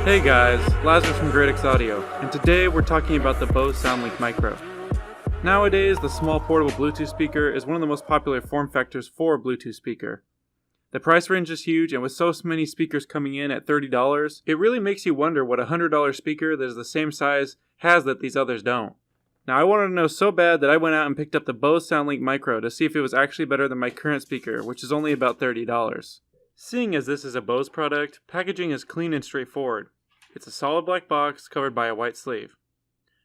Hey guys, Lazarus from GreatX Audio, and today we're talking about the Bose Soundlink Micro. Nowadays, the small portable Bluetooth speaker is one of the most popular form factors for a Bluetooth speaker. The price range is huge, and with so many speakers coming in at $30, it really makes you wonder what a $100 speaker that is the same size has that these others don't. Now I wanted to know so bad that I went out and picked up the Bose Soundlink Micro to see if it was actually better than my current speaker, which is only about $30. Seeing as this is a Bose product, packaging is clean and straightforward. It's a solid black box covered by a white sleeve.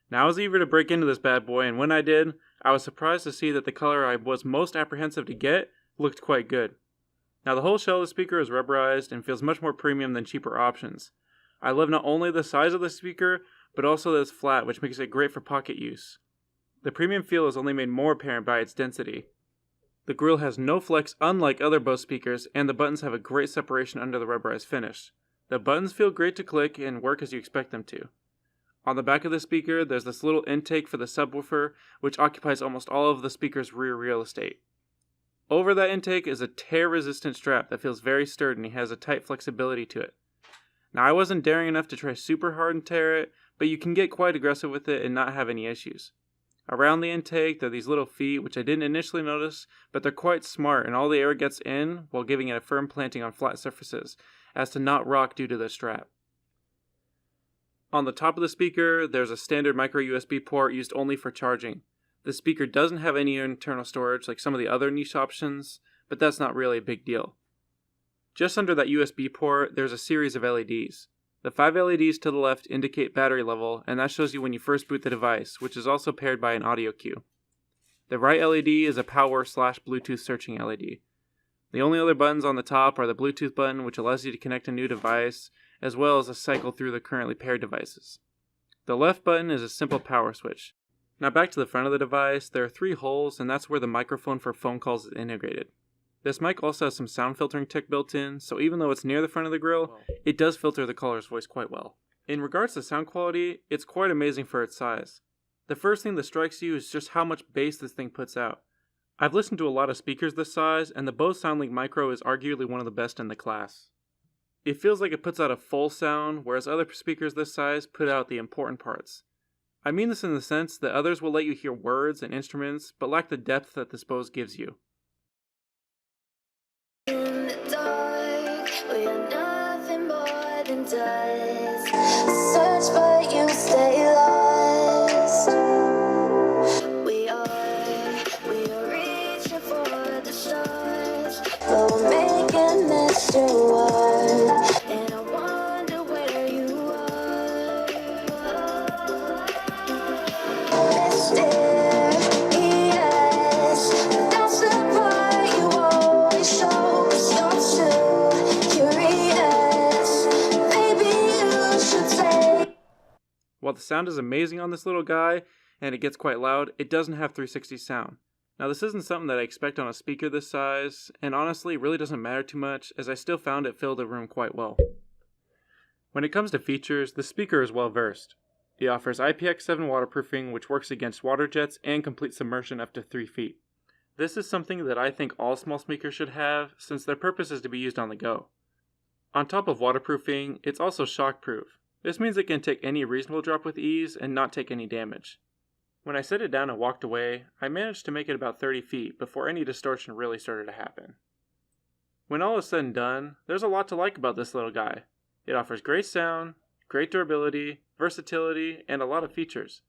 Now I was eager to break into this bad boy, and when I did, I was surprised to see that the color I was most apprehensive to get looked quite good. Now the whole shell of the speaker is rubberized and feels much more premium than cheaper options. I love not only the size of the speaker, but also that it's flat, which makes it great for pocket use. The premium feel is only made more apparent by its density. The grill has no flex unlike other Bose speakers, and the buttons have a great separation under the rubberized finish. The buttons feel great to click and work as you expect them to. On the back of the speaker, there's this little intake for the subwoofer, which occupies almost all of the speaker's rear real estate. Over that intake is a tear-resistant strap that feels very sturdy and has a tight flexibility to it. Now I wasn't daring enough to try super hard and tear it, but you can get quite aggressive with it and not have any issues. Around the intake, there are these little feet, which I didn't initially notice, but they're quite smart and all the air gets in while giving it a firm planting on flat surfaces, as to not rock due to the strap. On the top of the speaker, there's a standard micro USB port used only for charging. The speaker doesn't have any internal storage like some of the other niche options, but that's not really a big deal. Just under that USB port, there's a series of LEDs. The 5 LEDs to the left indicate battery level, and that shows you when you first boot the device, which is also paired by an audio cue. The right LED is a power/Bluetooth searching LED. The only other buttons on the top are the Bluetooth button, which allows you to connect a new device, as well as a cycle through the currently paired devices. The left button is a simple power switch. Now back to the front of the device, there are 3 holes, and that's where the microphone for phone calls is integrated. This mic also has some sound filtering tech built in, so even though it's near the front of the grill, it does filter the caller's voice quite well. In regards to sound quality, it's quite amazing for its size. The first thing that strikes you is just how much bass this thing puts out. I've listened to a lot of speakers this size, and the Bose Soundlink Micro is arguably one of the best in the class. It feels like it puts out a full sound, whereas other speakers this size put out the important parts. I mean this in the sense that others will let you hear words and instruments, but lack the depth that this Bose gives you. In the dark, we are nothing more than dust. Search but you stay lost. We are reaching for the stars, but we're making mystery work. And I wonder where you are. Mysterious, that's the part you always show. While the sound is amazing on this little guy, and it gets quite loud, it doesn't have 360 sound. Now this isn't something that I expect on a speaker this size, and honestly it really doesn't matter too much, as I still found it filled the room quite well. When it comes to features, the speaker is well versed. It offers IPX7 waterproofing, which works against water jets and complete submersion up to 3 feet. This is something that I think all small speakers should have, since their purpose is to be used on the go. On top of waterproofing, it's also shockproof. This means it can take any reasonable drop with ease and not take any damage. When I set it down and walked away, I managed to make it about 30 feet before any distortion really started to happen. When all is said and done, there's a lot to like about this little guy. It offers great sound, great durability, versatility, and a lot of features.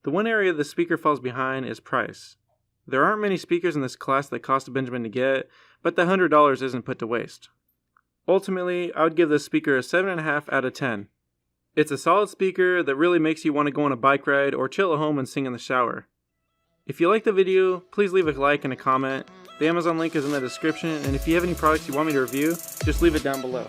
The one area the speaker falls behind is price. There aren't many speakers in this class that cost a Benjamin to get, but the $100 isn't put to waste. Ultimately, I would give this speaker a 7.5 out of 10. It's a solid speaker that really makes you want to go on a bike ride or chill at home and sing in the shower. If you liked the video, please leave a like and a comment. The Amazon link is in the description, and if you have any products you want me to review, just leave it down below.